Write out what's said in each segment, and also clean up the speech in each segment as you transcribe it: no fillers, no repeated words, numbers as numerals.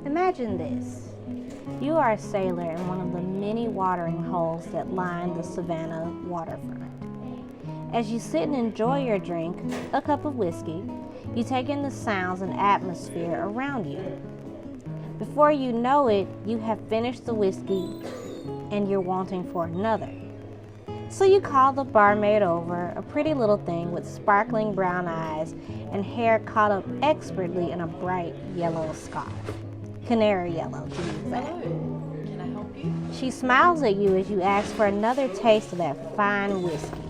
Imagine this. You are a sailor in one of the many watering holes that line the Savannah waterfront. As you sit and enjoy your drink, a cup of whiskey, you take in the sounds and atmosphere around you. Before you know it, you have finished the whiskey and you're wanting for another. So you call the barmaid over, a pretty little thing with sparkling brown eyes and hair caught up expertly in a bright yellow scarf. Canary yellow, to be exact. Hello, can I help you? She smiles at you as you ask for another taste of that fine whiskey.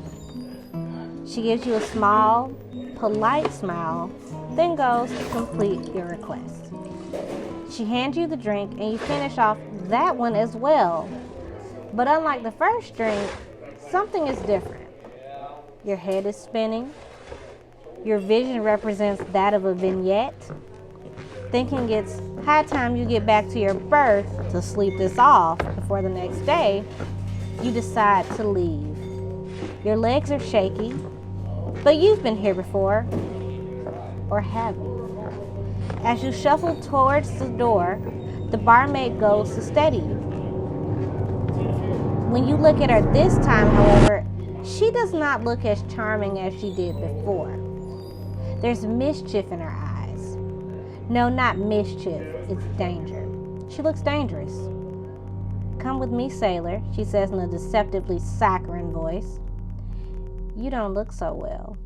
She gives you a small, polite smile, then goes to complete your request. She hands you the drink and you finish off that one as well. But unlike the first drink, something is different. Your head is spinning. Your vision represents that of a vignette. Thinking it's high time you get back to your berth to sleep this off before the next day, you decide to leave. Your legs are shaky, but you've been here before, or have you? As you shuffle towards the door, the barmaid goes to steady you. When you look at her this time, however, she does not look as charming as she did before. There's mischief in her eyes. No, not mischief, it's danger. She looks dangerous. Come with me, sailor, she says in a deceptively saccharine voice. You don't look so well.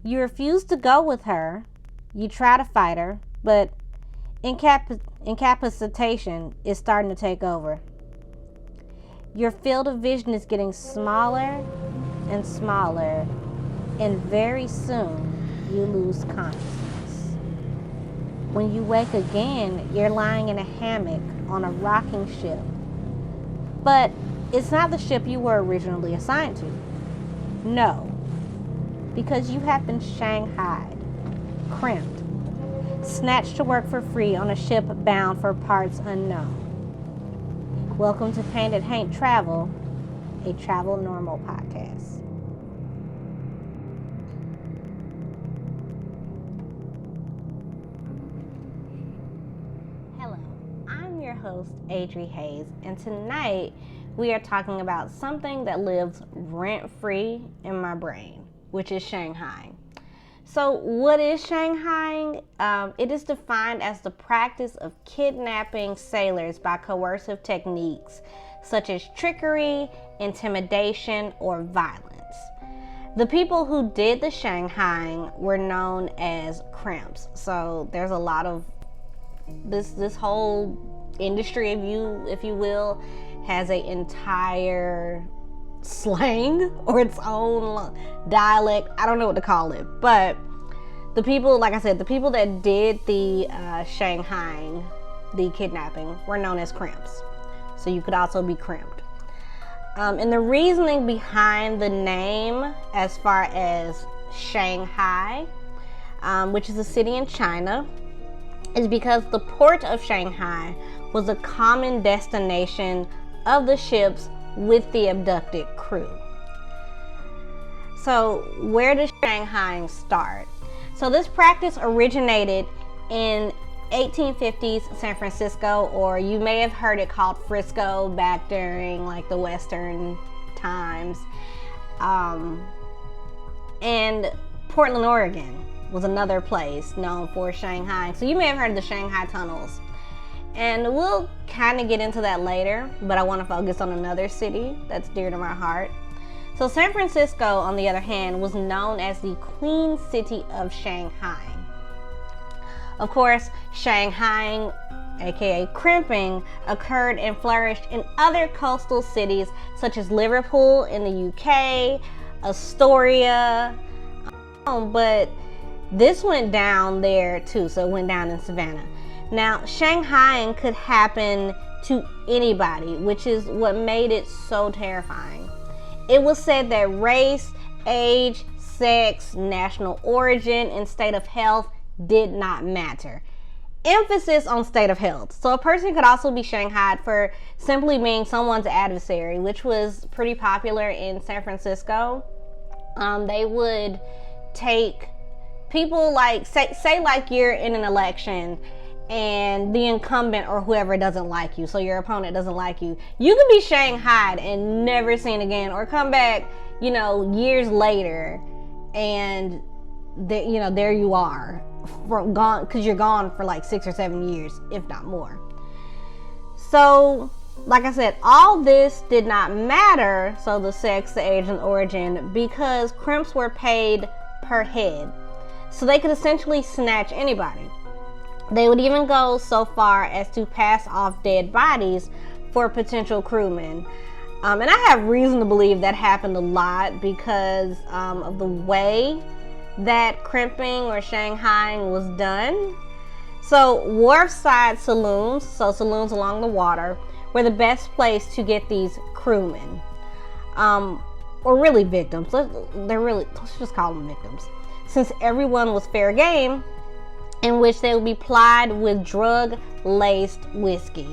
You refuse to go with her. You try to fight her, but incapacitation is starting to take over. Your field of vision is getting smaller and smaller, and very soon you lose consciousness. When you wake again, you're lying in a hammock on a rocking ship. But it's not the ship you were originally assigned to. No, because you have been shanghaied, crimped, snatched to work for free on a ship bound for parts unknown. Welcome to Paint It Haint Travel, a Travel Normal podcast. Hello, I'm your host, Adri Hayes, and tonight we are talking about something that lives rent-free in my brain, which is Shang-Haiing. So what is Shang-Haiing? It is defined as the practice of kidnapping sailors by coercive techniques such as trickery, intimidation, or violence. The people who did the Shang-Haiing were known as crimps. So there's a lot of this whole industry, if you will, has an entire slang or its own dialect. I don't know what to call it, but the people, like I said, the people that did the Shang-Haiing, the kidnapping, were known as crimps. So you could also be crimped. And the reasoning behind the name, as far as Shanghai, which is a city in China, is because the port of Shanghai was a common destination of the ships with the abducted crew. So where does Shang-Haiing start? So this practice originated in 1850s San Francisco, or you may have heard it called Frisco back during like the Western times. And Portland, Oregon was another place known for Shanghai. So you may have heard of the Shanghai tunnels. And we'll kind of get into that later, but I want to focus on another city that's dear to my heart. So San Francisco, on the other hand, was known as the Queen City of Shanghai. Of course, Shanghaiing, aka crimping, occurred and flourished in other coastal cities such as Liverpool in the UK, Astoria, but this went down there too, so it went down in Savannah. Now, Shang-Haiing could happen to anybody, which is what made it so terrifying. It was said that race, age, sex, national origin, and state of health did not matter. Emphasis on state of health. So a person could also be shanghaied for simply being someone's adversary, which was pretty popular in San Francisco. They would take people like, say like you're in an election and the incumbent or whoever doesn't like you, so your opponent doesn't like you, you could be shanghaied and never seen again, or come back, years later, and there you are, gone, because you're gone for like 6 or 7 years, if not more. So, like I said, all this did not matter, so the sex, the age, and the origin, because crimps were paid per head. So they could essentially snatch anybody. They would even go so far as to pass off dead bodies for potential crewmen. And I have reason to believe that happened a lot because of the way that crimping or Shang-Haiing was done. So wharfside saloons, so saloons along the water, were the best place to get these crewmen. Or really victims. Let's just call them victims. Since everyone was fair game, in which they would be plied with drug-laced whiskey.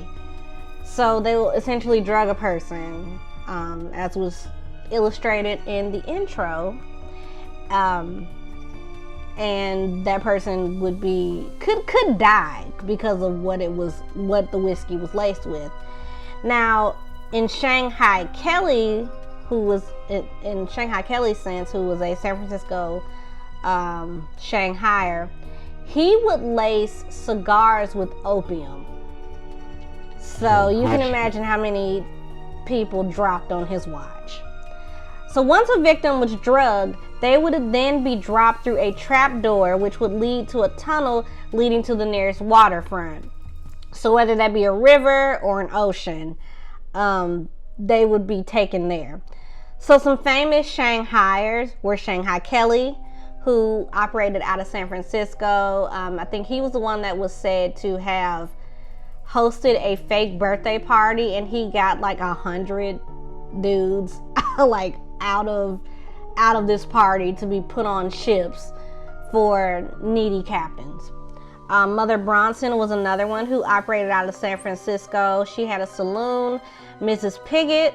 So they will essentially drug a person, as was illustrated in the intro, and that person could die because of what the whiskey was laced with. Now, in Shanghai Kelly, who was in Shanghai Kelly's sense, who was a San Francisco Shanghaier, he would lace cigars with opium. So you can imagine how many people dropped on his watch. So once a victim was drugged, they would then be dropped through a trap door, which would lead to a tunnel leading to the nearest waterfront. So whether that be a river or an ocean, they would be taken there. So some famous Shanghaiers were Shanghai Kelly, who operated out of San Francisco. I think he was the one that was said to have hosted a fake birthday party, and he got like 100 dudes like out of this party to be put on ships for needy captains. Mother Bronson was another one who operated out of San Francisco. She had a saloon. Mrs. Piggott,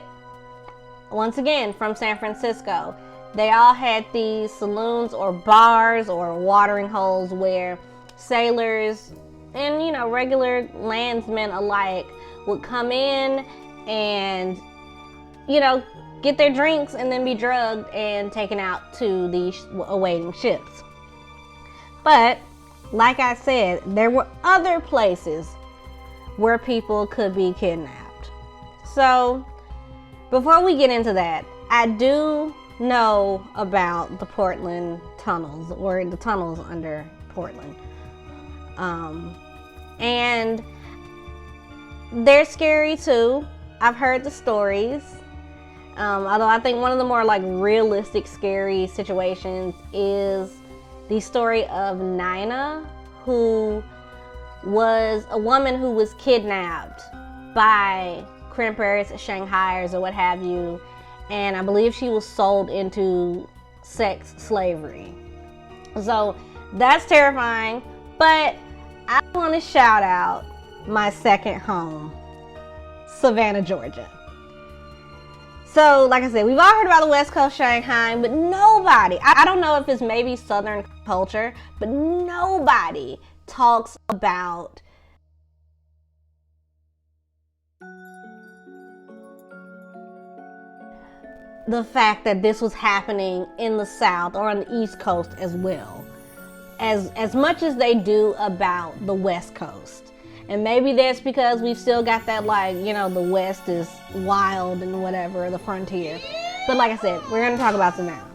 once again from San Francisco. They all had these saloons or bars or watering holes where sailors and regular landsmen alike would come in and get their drinks and then be drugged and taken out to the awaiting ships. But like I said, there were other places where people could be kidnapped. So before we get into that, I do know about the Portland tunnels, or the tunnels under Portland, and they're scary too. I've heard the stories, although I think one of the more like realistic scary situations is the story of Nina, who was a woman who was kidnapped by crimpers, Shanghaiers, or what have you. And I believe she was sold into sex slavery. So that's terrifying. But I want to shout out my second home, Savannah, Georgia. So, like I said, we've all heard about the West Coast Shang-Haiing, but nobody, I don't know if it's maybe Southern culture, but nobody talks about the fact that this was happening in the South or on the East Coast as well, as much as they do about the West Coast. And maybe that's because we've still got that, like, the West is wild and whatever, the frontier. But like I said, we're going to talk about Savannah.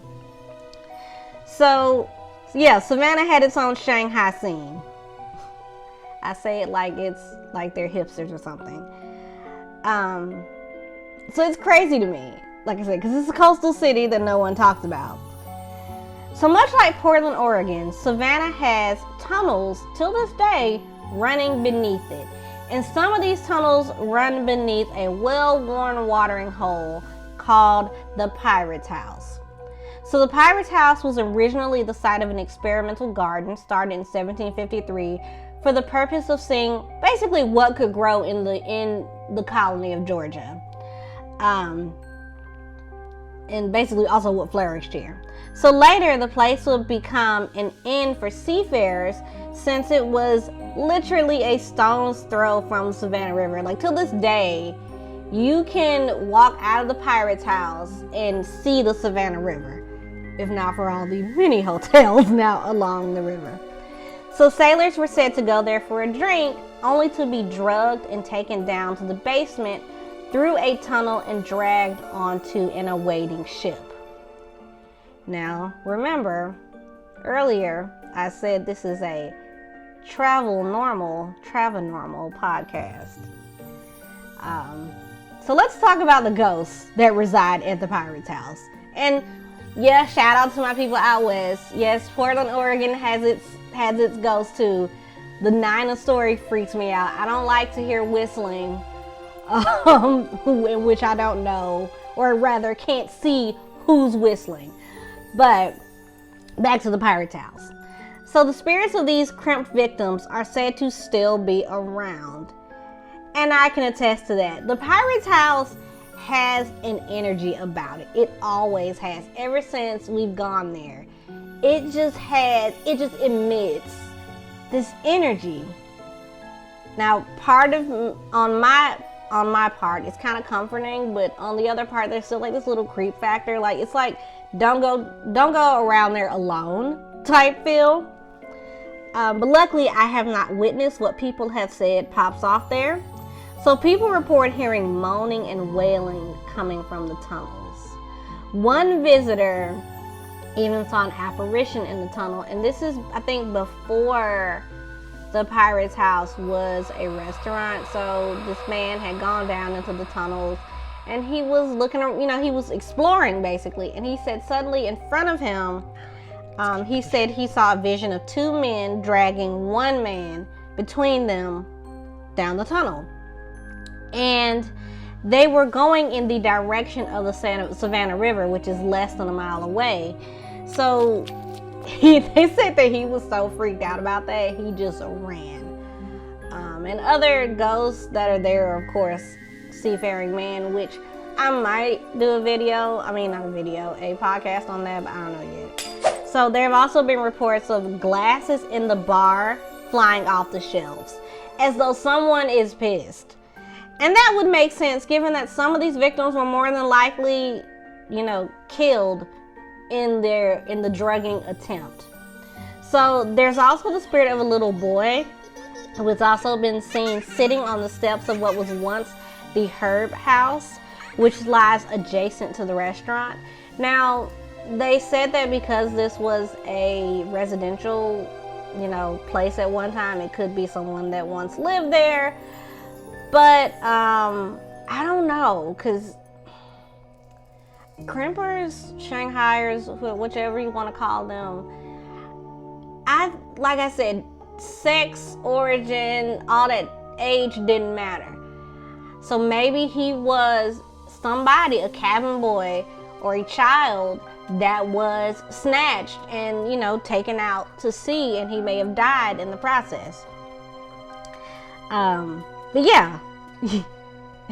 So, yeah, Savannah had its own Shanghai scene. I say it like it's like they're hipsters or something. So it's crazy to me, like I said, because it's a coastal city that no one talks about. So much like Portland, Oregon, Savannah has tunnels till this day running beneath it. And some of these tunnels run beneath a well-worn watering hole called the Pirate's House. So the Pirate's House was originally the site of an experimental garden started in 1753 for the purpose of seeing basically what could grow in the colony of Georgia. And basically also what flourished here. So later the place would become an inn for seafarers since it was literally a stone's throw from the Savannah River. Like, till this day, you can walk out of the pirate's house and see the Savannah River, if not for all the many hotels now along the river. So sailors were said to go there for a drink, only to be drugged and taken down to the basement through a tunnel and dragged onto an awaiting ship. Now, remember, earlier I said this is a travel normal podcast. So let's talk about the ghosts that reside at the pirate's house. And yeah, shout out to my people out west. Yes, Portland, Oregon has its ghosts too. The Nina story freaks me out. I don't like to hear whistling, in which I don't know, or rather can't see who's whistling. But back to the pirate's house. So the spirits of these crimped victims are said to still be around. And I can attest to that. The pirate's house has an energy about it. It always has. Ever since we've gone there. It just emits this energy. Now, on my part, it's kind of comforting, but on the other part, there's still like this little creep factor. Like, it's like, don't go around there alone type feel. But luckily, I have not witnessed what people have said pops off there. So people report hearing moaning and wailing coming from the tunnels. One visitor even saw an apparition in the tunnel, and this is, I think, before the pirate's house was a restaurant. So this man had gone down into the tunnels, and he was looking, he was exploring basically, and he said suddenly in front of him, he said he saw a vision of two men dragging one man between them down the tunnel. And they were going in the direction of the Savannah River, which is less than a mile away. So they said that he was so freaked out about that, he just ran. And other ghosts that are there are, of course, seafaring men, which I might do a podcast on that, but I don't know yet. So there have also been reports of glasses in the bar flying off the shelves, as though someone is pissed. And that would make sense, given that some of these victims were more than likely, killed in the drugging attempt. So there's also the spirit of a little boy who has also been seen sitting on the steps of what was once the Herb House, which lies adjacent to the restaurant. Now, they said that because this was a residential, place at one time, it could be someone that once lived there. But I don't know, because crimpers, Shang-Haiers, whichever you want to call them, like I said, sex, origin, all that, age didn't matter. So maybe he was somebody, a cabin boy or a child that was snatched and, taken out to sea, and he may have died in the process. But yeah,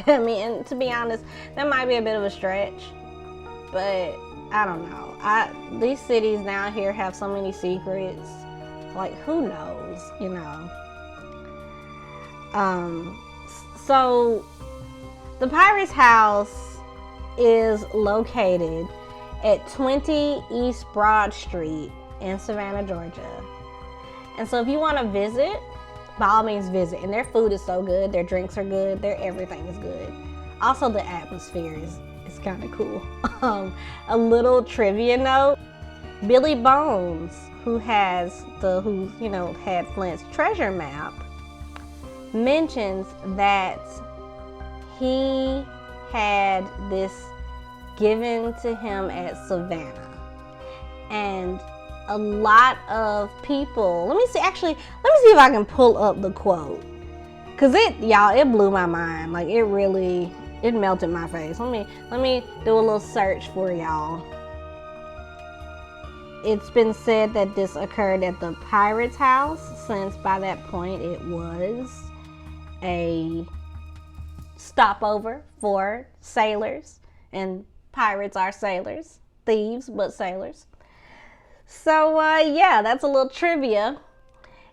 I mean, and to be honest, that might be a bit of a stretch, but I don't know. These cities down here have so many secrets. Like, who knows, So the Pirate's House is located at 20 East Broad Street in Savannah, Georgia. And so if you want to visit, by all means visit. And their food is so good, their drinks are good, their everything is good. Also, the atmosphere is kind of cool. A little trivia note: Billy Bones, who had Flint's treasure map, mentions that he had this given to him at Savannah, and a lot of people, let me see if I can pull up the quote, because it blew my mind. Like, it melted my face. Let me do a little search for y'all. It's been said that this occurred at the Pirate's House, since by that point it was a stopover for sailors, and pirates are sailors, thieves, but sailors. So yeah, that's a little trivia.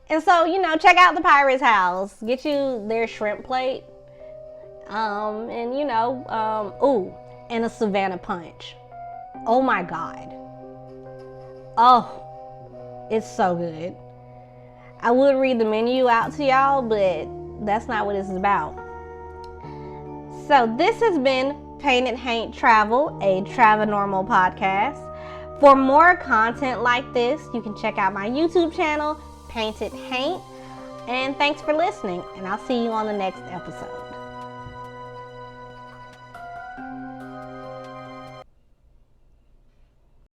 And so, check out the Pirate's House. Get you their shrimp plate. And and a Savannah Punch. Oh my God. Oh, it's so good. I would read the menu out to y'all, but that's not what this is about. So this has been Paint It Haint Travel, a Travenormal podcast. For more content like this, you can check out my YouTube channel, Paint It Haint. And thanks for listening, and I'll see you on the next episode.